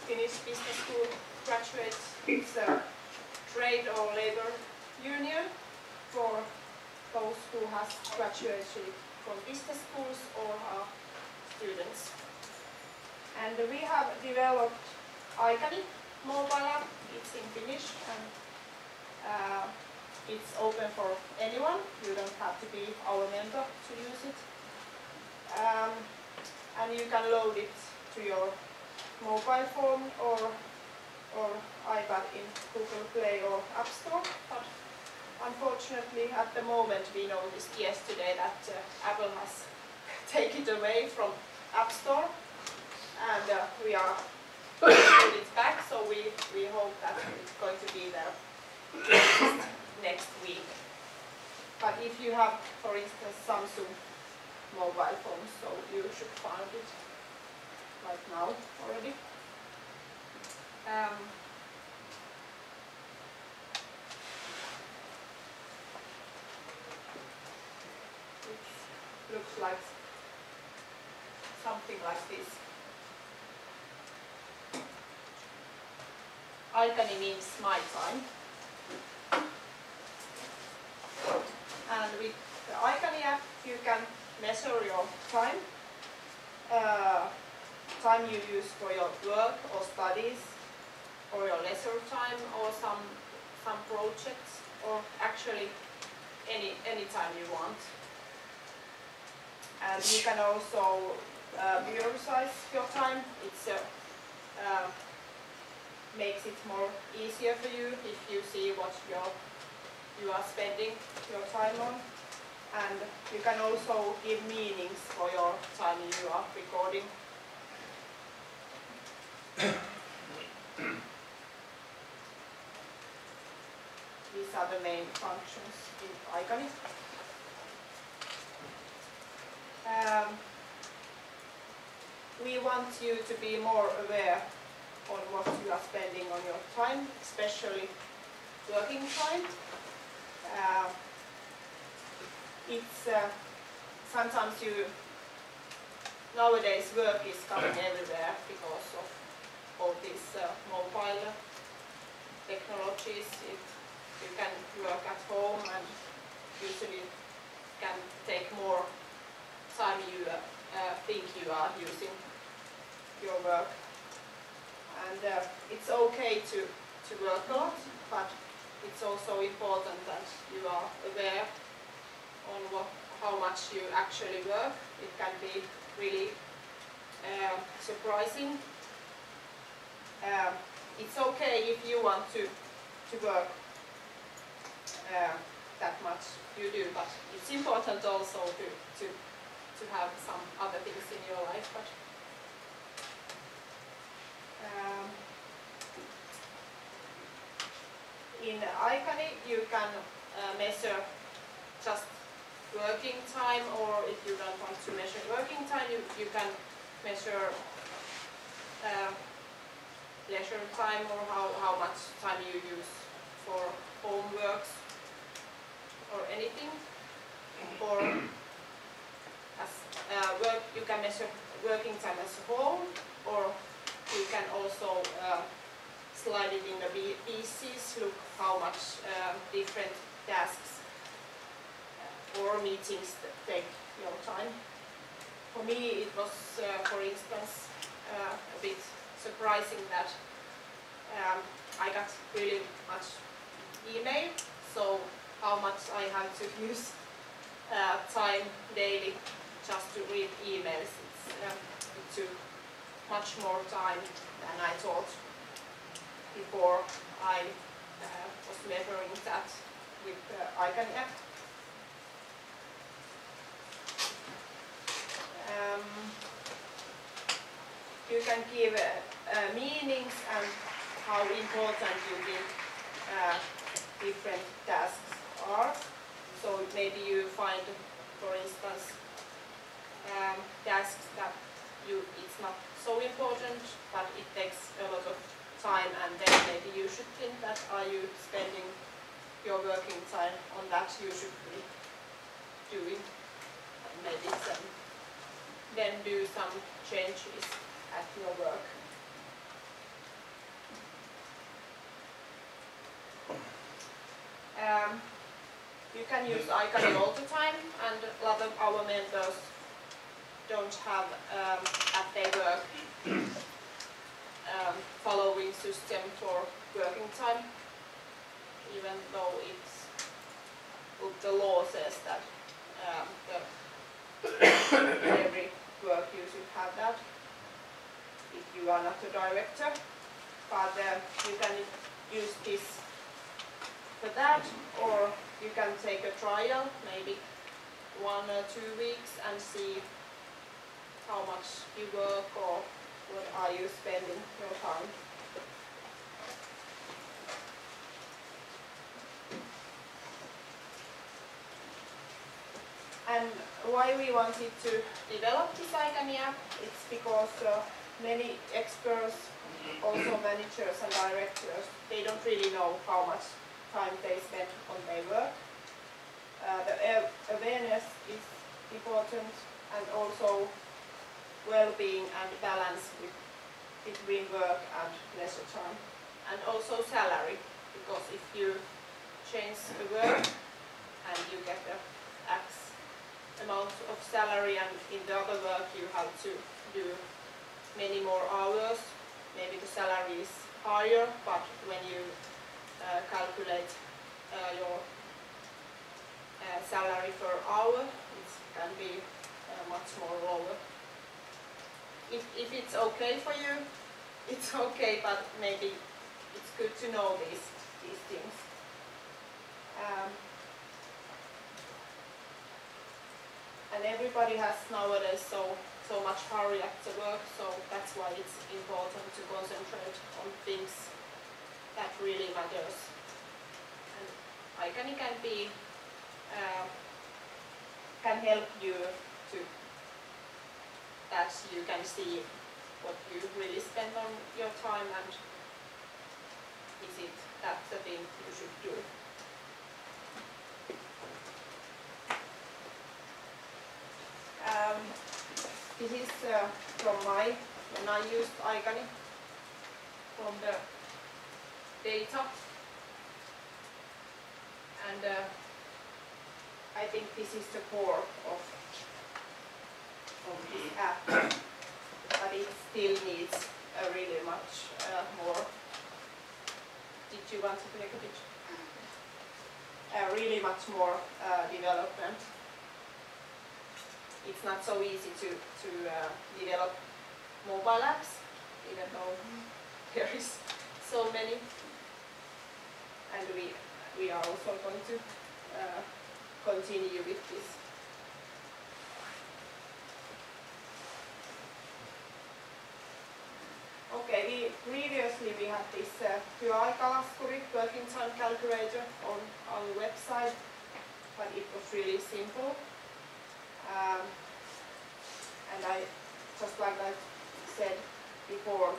Finnish business school graduates. It's a trade or labor union for those who have graduated from business schools or are students. And we have developed Aikani mobile app. It's in Finnish and it's open for anyone. You don't have to be our member to use it. And you can load it to your mobile phone or iPad in Google Play or App Store. But unfortunately, at the moment, we noticed yesterday that Apple has taken it away from App Store, and we are put it back. So we hope that it's going to be there next week. But if you have, for instance, Samsung mobile phones, so you should find it right now already. It looks like something like this. Aikani means my time. And with the Aikani app you can measure your time. Time you use for your work or studies, or your leisure time, or some projects, or actually any time you want. And you can also prioritize your time. It's makes it more easier for you if you see what you are spending your time on. And you can also give meanings for your time you are recording. These are the main functions in Aikani. We want you to be more aware on what you are spending on your time, especially working time. It's sometimes nowadays work is coming everywhere because of all these mobile technologies. You can work at home and usually can take more time you think you are using your work. And it's okay to work a lot, but it's also important that you are aware on how much you actually work. It can be really surprising. It's okay if you want to work that much you do, but it's important also to have some other things in your life. But in Aikani you can measure just working time, or if you don't want to measure working time, you can measure leisure time, or how much time you use for homeworks or anything. Or as work, you can measure working time as a whole, or you can also slide it in the pieces, look how much different tasks or meetings take your time. For me it was, for instance, a bit surprising that I got really much email, so how much I have to use time daily just to read emails. It took much more time than I thought before I was measuring that with the Aikani app. You can give meanings and how important you think different tasks are. So maybe you find, for instance, tasks that it's not so important, but it takes a lot of time, and then maybe you should think that are you spending your working time on that you should be doing, and maybe then do some changes at your work. can use Iconi all the time, and a lot of our members don't have at their work following system for working time, even though the law says that every work you should have that if you are not a director. But you can use this for that, or you can take a trial, maybe 1 or 2 weeks, and see how much you work or what are you spending your time. And why we wanted to develop this Iconi app, it's because many experts, also managers and directors, they don't really know how much time they spend on their work. The awareness is important, and also well-being and balance between work and leisure time. And also salary, because if you change the work and you get the X amount of salary, and in the other work you have to do many more hours, maybe the salary is higher, but when you calculate your salary per hour, it can be much more lower. If it's okay for you, it's okay, but maybe it's good to know these things. And everybody has nowadays so much hurry at the work, so that's why it's important to concentrate on things that really matters. And Iconi can help you to that you can see what you really spend on your time, and is it that the thing you should do. This is from when I used Iconi, from the data, and I think this is the core of this app, but it still needs really much more. Did you want to take a picture? Really much more development. It's not so easy to develop mobile apps, even though there is so many. And we are also going to continue with this. Okay, previously we had this työaikalaskuri, working time calculator, on our website, but it was really simple. And just like I said before,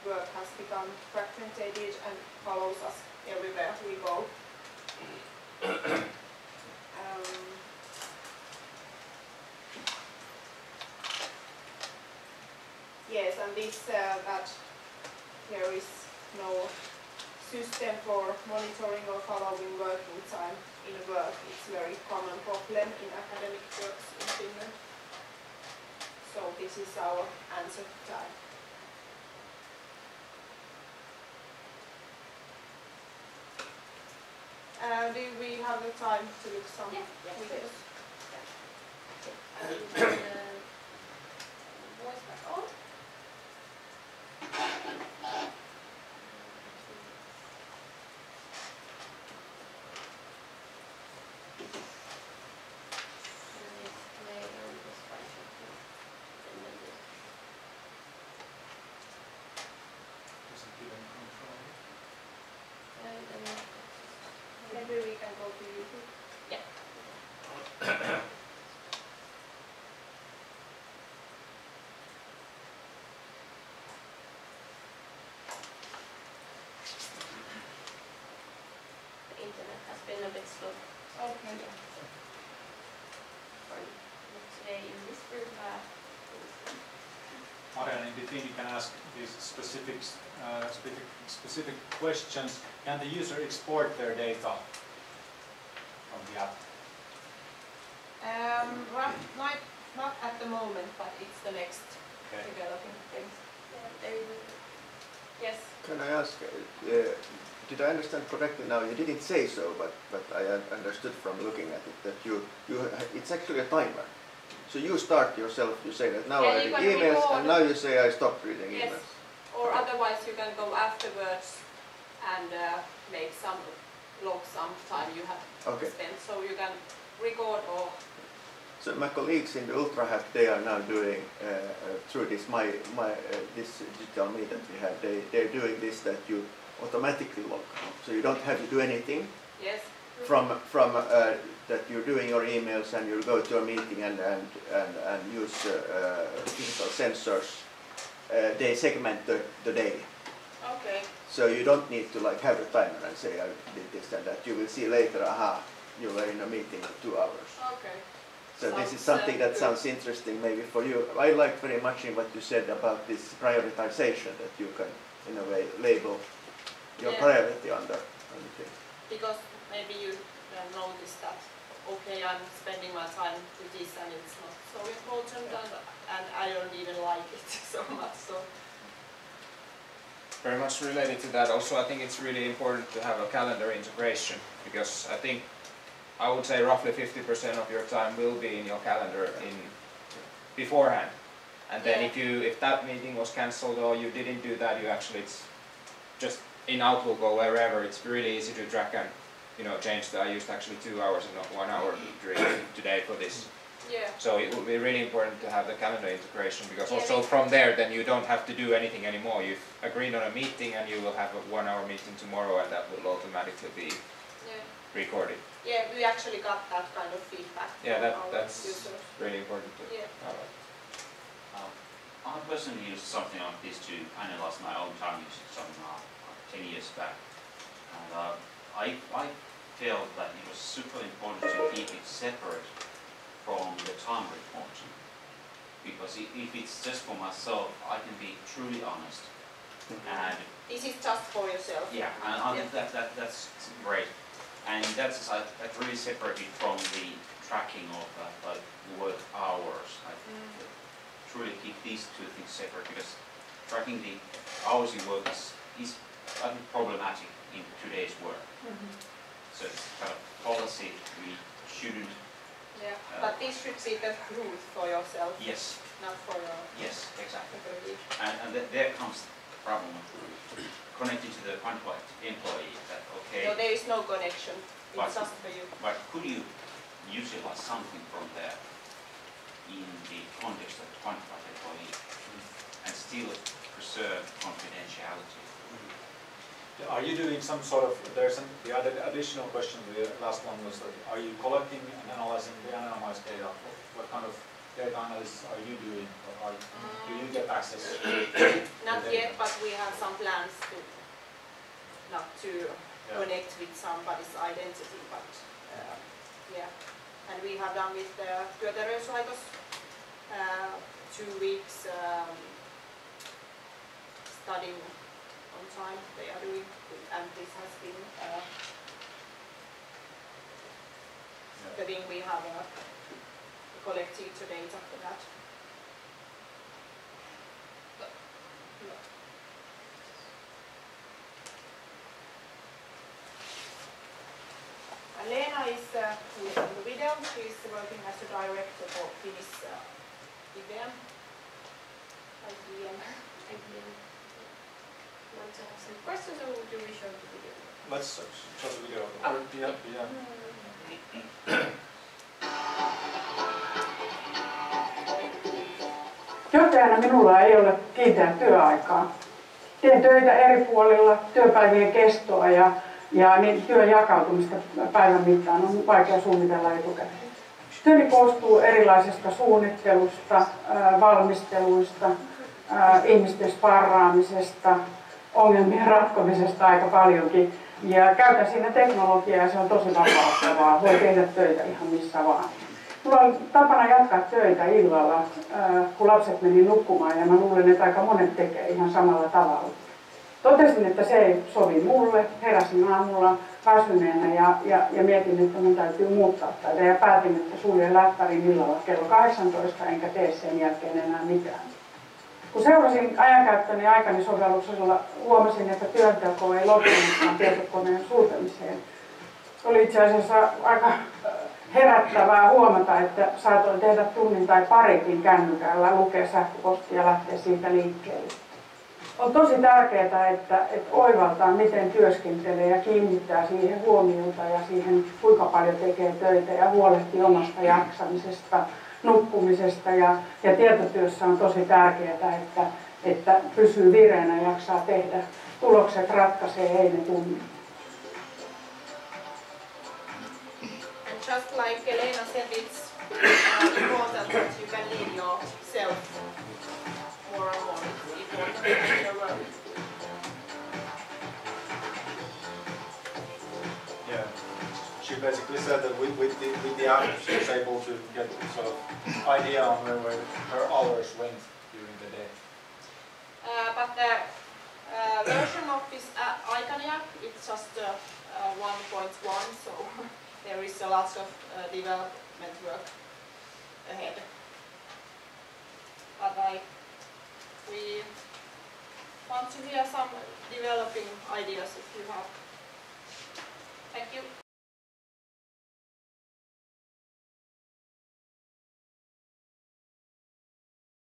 work has become fragmented and follows us everywhere we go. Yes, and this that there is no system for monitoring or following working time in work. It's a very common problem in academic works in Finland. So this is our answer to that. Do we have the time to look some videos? Yeah. Voice back on. Maybe we can go to YouTube. Yeah. The internet has been a bit slow. Okay. Yeah. For today in this group. Marianne, in between you can ask these specific questions. Can the user export their data the app? Not at the moment, but it's the next Okay. developing things. Yes. Can I ask, did I understand correctly now? You didn't say so, but I understood from looking at it that it's actually a timer. So you start yourself, you say that now I read emails, and now you say I stopped reading emails. Or otherwise you can go afterwards and log some time you have spent. So you can record or... So my colleagues in the UltraHack, they are now doing through this this digital meet that we have. They're doing this that you automatically log, so you don't have to do anything. Yes. From that you're doing your emails and you go to a meeting and use physical sensors. They segment the day. Okay. So you don't need to like have a timer and say I did this and that. You will see later. Aha, you were in a meeting for 2 hours. Okay. So this is something that sounds interesting maybe for you. I like very much in what you said about this prioritization, that you can in a way label your priority on the thing. Because maybe you notice that, okay, I'm spending my time with this and it's not so important and I don't even like it so much. So. Very much related to that, also I think it's really important to have a calendar integration, because I think I would say roughly 50% of your time will be in your calendar beforehand. And then if that meeting was cancelled or you didn't do that, it's just in Outlook or wherever, it's really easy to track and change that. I used actually 2 hours and not 1 hour during today for this. Yeah. So it would be really important to have the calendar integration, because also from there then you don't have to do anything anymore. You've agreed on a meeting and you will have a 1 hour meeting tomorrow and that will automatically be recorded. Yeah, we actually got that kind of feedback. Yeah, that's really important to I personally used something like this to analyze my own time usage some 10 years back. And I felt that it was super important to keep it separate from the time reporting. Because if it's just for myself, I can be truly honest. And this is just for yourself. Yeah, and I think that's great. And that's really separated from the tracking of like work hours. I truly keep these two things separate, because tracking the hours you work is I think problematic in today's work. So it's kind of policy we shouldn't. Yeah, but this should be the truth for yourself. Yes. Not for your. Yes, exactly. And there comes the problem connected to the Quantified employee. That okay. So there is no connection. It's just for you. But could you utilize something from there in the context of the Quantified employee and still preserve confidentiality? Are you doing some sort of, the other additional question, the last one was that, are you collecting and analyzing the anonymized data? What kind of data analysis are you doing? Or do you get access? Not yet, but we have some plans to not to connect with somebody's identity, but and we have done with the Työterveyslaitos 2 weeks studying on time they are doing, and this has been the thing we have collected to data for that. Leena is who is in the video. She is working as a director for Finnish IBM. Want to have some questions, or do we show the video? Let's show the video. Johtajana minulla ei ole kiinteää työaikaa. Teen töitä eri puolilla, työpäivien kestoa ja niin työn jakautumista päivän mittaan on vaikea suunnitella etukäteen. Työni koostuu erilaisesta suunnittelusta, valmisteluista, ihmisten sparraamisesta, ongelmien ratkomisesta aika paljonkin. Ja käytän siinä teknologiaa ja se on tosi vapauttavaa. Voi tehdä töitä ihan missä vaan. Mulla on tapana jatkaa töitä illalla, kun lapset meni nukkumaan, ja mä luulen, että aika monet tekee ihan samalla tavalla. Totesin, että se ei sovi mulle, heräsin aamulla väsyneenä ja mietin, että mun täytyy muuttaa tätä ja päätin, että suljen läppärin illalla kello 18 enkä tee sen jälkeen enää mitään. Kun seurasin ajankäyttöni aikani sovelluksella, huomasin, että työnteko ei loppunutkaan tietokoneen sulkemiseen. Oli itse asiassa aika herättävää huomata, että saatoin tehdä tunnin tai parikin kännykällä, lukea sähköpostia ja lähteä siitä liikkeelle. On tosi tärkeää, että oivaltaa, miten työskentelee ja kiinnittää siihen huomiota ja siihen, kuinka paljon tekee töitä ja huolehtii omasta jaksamisesta, nukkumisesta. Ja tietotyössä on tosi tärkeää, että pysyy vireänä ja jaksaa tehdä. Tulokset ratkaisee, ei ne tunne. Just like Elena said, it's important that you can lead yourself more and more important in your work. Yeah, she basically said that with the app she was able to get sort of idea on where her hours went during the day. But the version of this Icon app, it's just 1.1, so there is a lot of development work ahead. But we want to hear some developing ideas if you have. Thank you.